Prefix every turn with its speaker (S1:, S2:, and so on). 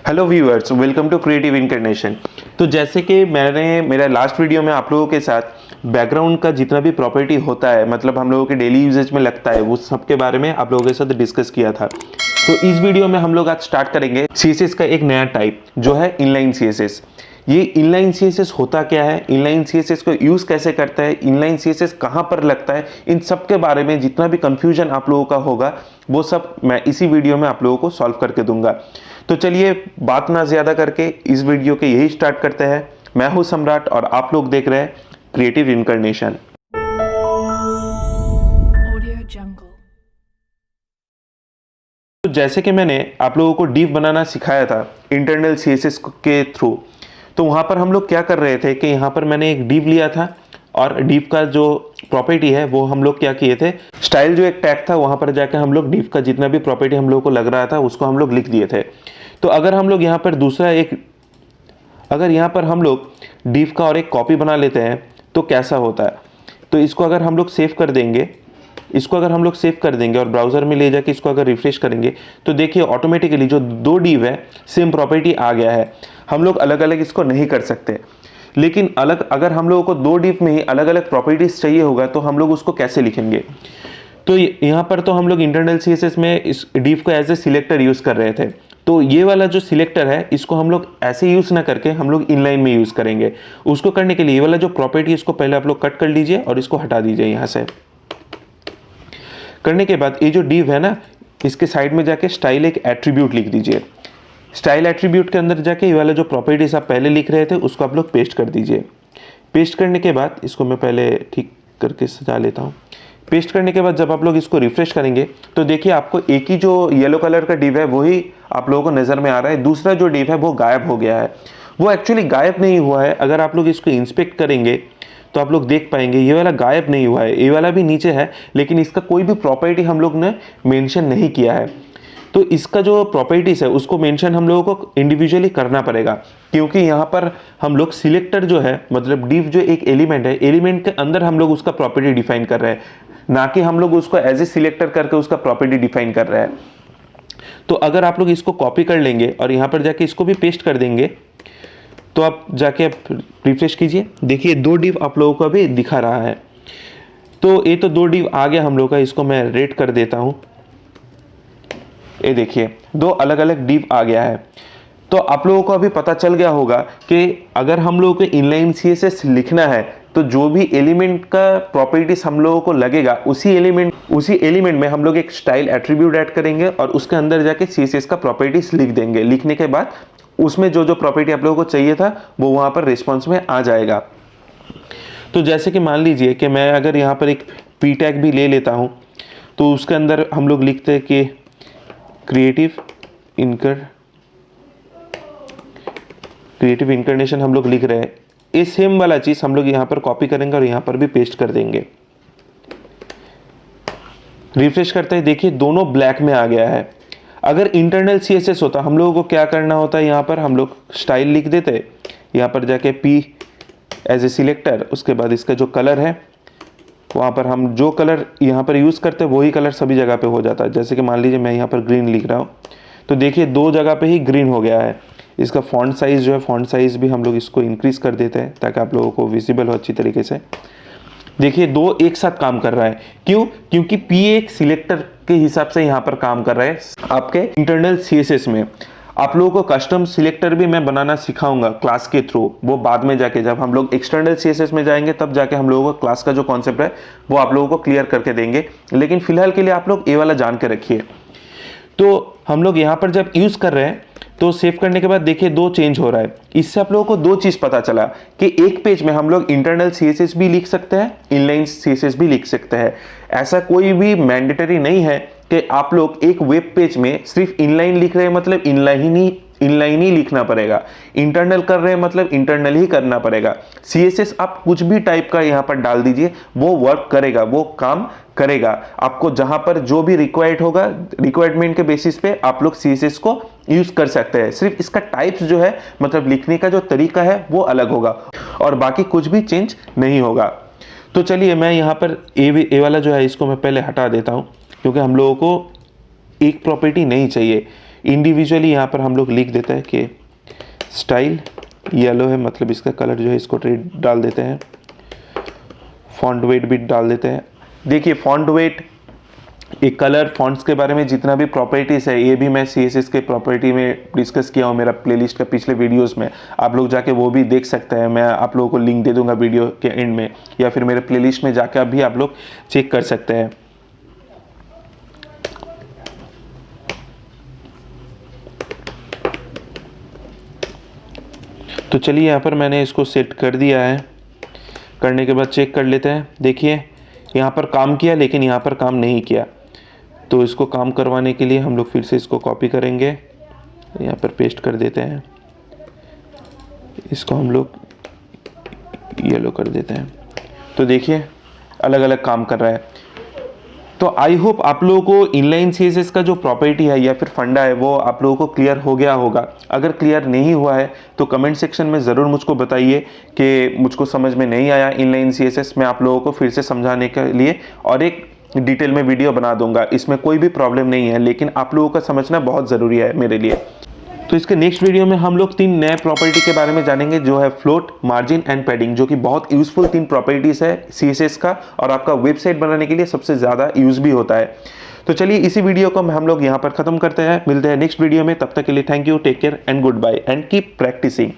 S1: Hello viewers, welcome to creative incarnation. तो जैसे कि मैंने मेरा लास्ट वीडियो में आप लोगों के साथ बैकग्राउंड का जितना भी प्रॉपर्टी होता है, मतलब हम लोगों के डेली यूजेज में लगता है, वो सब के बारे में आप लोगों के साथ डिस्कस किया था। तो इस वीडियो में हम लोग आज स्टार्ट करेंगे सीएसएस का एक नया टाइप जो है इनलाइन सीएसएस। ये इनलाइन सीएसएस होता क्या है, इनलाइन सीएसएस को यूज कैसे करता है, इनलाइन सीएसएस कहां पर लगता है, इन सब के बारे में जितना भी कंफ्यूजन आप लोगों का होगा वो सब मैं इसी वीडियो में आप लोगों को सॉल्व करके दूंगा। तो चलिए बात ना ज्यादा करके इस वीडियो के यही स्टार्ट करते हैं। मैं हूं सम्राट और आप लोग देख रहे हैं क्रिएटिव इनकर्नेशन। तो जैसे कि मैंने आप लोगों को डिव बनाना सिखाया था इंटरनल सीएसएस के थ्रू, तो वहां पर हम लोग क्या कर रहे थे कि यहाँ पर मैंने एक डिव लिया था और डिव का जो प्रॉपर्टी है वो हम लोग क्या किए थे, स्टाइल जो एक टैग था वहां पर जाकर हम लोग डिव का जितना भी प्रॉपर्टी हम लोग को लग रहा था उसको हम लोग लिख दिए थे। तो अगर हम लोग यहाँ पर अगर यहाँ पर हम लोग डिव का और एक कॉपी बना लेते हैं तो कैसा होता है। तो इसको अगर हम लोग सेव कर देंगे और ब्राउजर में ले जाके इसको अगर रिफ्रेश करेंगे तो देखिए ऑटोमेटिकली जो दो डिव है सेम प्रॉपर्टी आ गया है। हम लोग अलग अलग इसको नहीं कर सकते, लेकिन अगर हम लोगों को दो डिव में ही अलग अलग प्रॉपर्टीज चाहिए होगा तो हम लोग उसको कैसे लिखेंगे। तो यहाँ पर तो हम लोग इंटरनल सीएसएस में इस डिव को एज ए सिलेक्टर यूज कर रहे थे। तो ये वाला जो सिलेक्टर है इसको हम लोग ऐसे यूज ना करके हम लोग इनलाइन में यूज करेंगे। उसको करने के लिए ये वाला जो प्रॉपर्टी है इसको पहले आप लोग कट कर लीजिए और इसको हटा दीजिए। यहाँ से करने के बाद ये जो डिव है ना, इसके साइड में जाके स्टाइल एक एट्रीब्यूट लिख दीजिए। स्टाइल एट्रीब्यूट के अंदर जाके ये वाला जो प्रॉपर्टीज आप पहले लिख रहे थे उसको आप लोग पेस्ट कर दीजिए। पेस्ट करने के बाद इसको मैं पहले ठीक करके सजा लेता हूँ। पेस्ट करने के बाद जब आप लोग इसको रिफ्रेश करेंगे तो देखिए आपको एक ही जो येलो कलर का डिव है वही आप लोगों को नजर में आ रहा है, दूसरा जो डिव है वो गायब हो गया है। वो एक्चुअली गायब नहीं हुआ है, अगर आप लोग इसको इंस्पेक्ट करेंगे तो आप लोग देख पाएंगे ये वाला गायब नहीं हुआ है, ये वाला भी नीचे है, लेकिन इसका कोई भी प्रॉपर्टी हम लोग ने मेंशन नहीं किया है। तो इसका जो प्रॉपर्टीज है उसको मेंशन हम लोगों को इंडिविजुअली करना पड़ेगा, क्योंकि यहाँ पर हम लोग सिलेक्टर जो है, मतलब डिव जो एक एलिमेंट है, एलिमेंट के अंदर हम लोग उसका प्रॉपर्टी डिफाइन कर रहे हैं, ना कि हम लोग उसको एज ए सिलेक्टर करके उसका प्रॉपर्टी डिफाइन कर रहे हैं। तो अगर आप लोग इसको कॉपी कर लेंगे और यहाँ पर जाके इसको भी पेस्ट कर देंगे तो आप जाके रिफ्रेश कीजिए, देखिए दो डिव आप लोगों को भी दिखा रहा है। तो ये तो दो डिव आ गया हम लोग का, इसको मैं रेट कर देता हूं। ये देखिए दो अलग अलग डिव आ गया है। तो आप लोगों को अभी पता चल गया होगा कि अगर हम लोगों को इनलाइन सीएसएस लिखना है तो जो भी एलिमेंट का प्रॉपर्टीज हम लोगों को लगेगा उसी एलिमेंट में हम लोग एक स्टाइल एट्रीब्यूट ऐड करेंगे और उसके अंदर जाके सीएसएस का प्रॉपर्टीज लिख देंगे। लिखने के बाद उसमें जो जो प्रॉपर्टी आप लोगों को चाहिए था वो वहां पर रिस्पॉन्स में आ जाएगा। तो जैसे कि मान लीजिए कि मैं अगर यहाँ पर एक पी टैग भी ले लेता हूँ तो उसके अंदर हम लोग लिखते हैं कि क्रिएटिव इनकर्नेशन हम लोग लिख रहे हैं। ये सेम वाला चीज हम लोग यहाँ पर कॉपी करेंगे और यहाँ पर भी पेस्ट कर देंगे। रिफ्रेश करते हैं, देखिए दोनों ब्लैक में आ गया है। अगर इंटरनल सीएसएस होता हम लोगों को क्या करना होता है, यहाँ पर हम लोग स्टाइल लिख देते, यहाँ पर जाके पी एज ए सिलेक्टर, उसके बाद इसका जो कलर है वहाँ पर हम जो कलर यहाँ पर यूज़ करते हैं वही कलर सभी जगह पे हो जाता है। जैसे कि मान लीजिए मैं यहाँ पर ग्रीन लिख रहा हूँ तो देखिए दो जगह पे ही ग्रीन हो गया है। इसका फॉन्ट साइज़ जो है, फॉन्ट साइज़ भी हम लोग इसको इंक्रीज़ कर देते हैं ताकि आप लोगों को विजिबल हो अच्छी तरीके से। देखिए दो एक साथ काम कर रहा है, क्यों? क्योंकि पी एक सिलेक्टर के हिसाब से यहाँ पर काम कर रहा है आपके इंटरनल सीएसएस में। आप लोगों को कस्टम सिलेक्टर भी मैं बनाना सिखाऊंगा क्लास के थ्रू, वो बाद में जाके जब हम लोग एक्सटर्नल सीएसएस में जाएंगे तब जाके हम लोगों को क्लास का जो कॉन्सेप्ट है वो आप लोगों को क्लियर करके देंगे। लेकिन फिलहाल के लिए आप लोग ये वाला जान के रखिए। तो हम लोग यहाँ पर जब यूज कर रहे हैं तो सेव करने के बाद देखिए दो चेंज हो रहा है। इससे आप लोगों को दो चीज पता चला कि एक पेज में हम लोग इंटरनल सीएसएस भी लिख सकते हैं, इनलाइन सीएसएस भी लिख सकते हैं। ऐसा कोई भी मैंडेटरी नहीं है कि आप लोग एक वेब पेज में सिर्फ इनलाइन लिख रहे हैं मतलब इनलाइन ही लिखना पड़ेगा, इंटरनल कर रहे हैं मतलब इंटरनल ही करना पड़ेगा। सीएसएस आप कुछ भी टाइप का यहाँ पर डाल दीजिए, वो वर्क करेगा, वो काम करेगा। आपको जहां पर जो भी रिक्वायर्ड होगा, रिक्वायरमेंट के बेसिस पे आप लोग सीएसएस को यूज कर सकते हैं। सिर्फ इसका टाइप्स जो है, मतलब लिखने का जो तरीका है वो अलग होगा और बाकी कुछ भी चेंज नहीं होगा। तो चलिए मैं यहाँ पर ए वाला जो है इसको मैं पहले हटा देता हूँ, क्योंकि हम लोगों को एक प्रॉपर्टी नहीं चाहिए। इंडिविजुअली यहाँ पर हम लोग लिख देते हैं कि स्टाइल येलो है, मतलब इसका कलर जो है इसको रेड डाल देते हैं। फॉन्ट वेट भी डाल देते हैं। देखिए फॉन्ट वेट, एक कलर, फॉन्ट्स के बारे में जितना भी प्रॉपर्टीज़ है ये भी मैं CSS के प्रॉपर्टी में डिस्कस किया हूँ मेरा प्लेलिस्ट का पिछले वीडियोस में, आप लोग जाके वो भी देख सकते हैं। मैं आप लोगों को लिंक दे दूंगा वीडियो के एंड में, या फिर मेरे प्लेलिस्ट में जाकर भी आप लोग चेक कर सकते हैं। तो चलिए यहाँ पर मैंने इसको सेट कर दिया है। करने के बाद चेक कर लेते हैं। देखिए यहाँ पर काम किया लेकिन यहाँ पर काम नहीं किया, तो इसको काम करवाने के लिए हम लोग फिर से इसको कॉपी करेंगे, यहाँ पर पेस्ट कर देते हैं। इसको हम लोग येलो कर देते हैं। तो देखिए अलग अलग काम कर रहा है। तो आई होप आप लोगों को इनलाइन CSS का जो प्रॉपर्टी है या फिर फंडा है वो आप लोगों को क्लियर हो गया होगा। अगर क्लियर नहीं हुआ है तो कमेंट सेक्शन में ज़रूर मुझको बताइए कि मुझको समझ में नहीं आया इनलाइन CSS। मैं आप लोगों को फिर से समझाने के लिए और एक डिटेल में वीडियो बना दूंगा, इसमें कोई भी प्रॉब्लम नहीं है, लेकिन आप लोगों का समझना बहुत ज़रूरी है मेरे लिए। तो इसके नेक्स्ट वीडियो में हम लोग 3 नए प्रॉपर्टी के बारे में जानेंगे, जो है फ्लोट, मार्जिन एंड पैडिंग, जो कि बहुत यूजफुल 3 प्रॉपर्टीज है CSS का और आपका वेबसाइट बनाने के लिए सबसे ज़्यादा यूज भी होता है। तो चलिए इसी वीडियो को हम लोग यहाँ पर ख़त्म करते हैं। मिलते हैं नेक्स्ट वीडियो में, तब तक के लिए thank you, take care and goodbye and keep practising.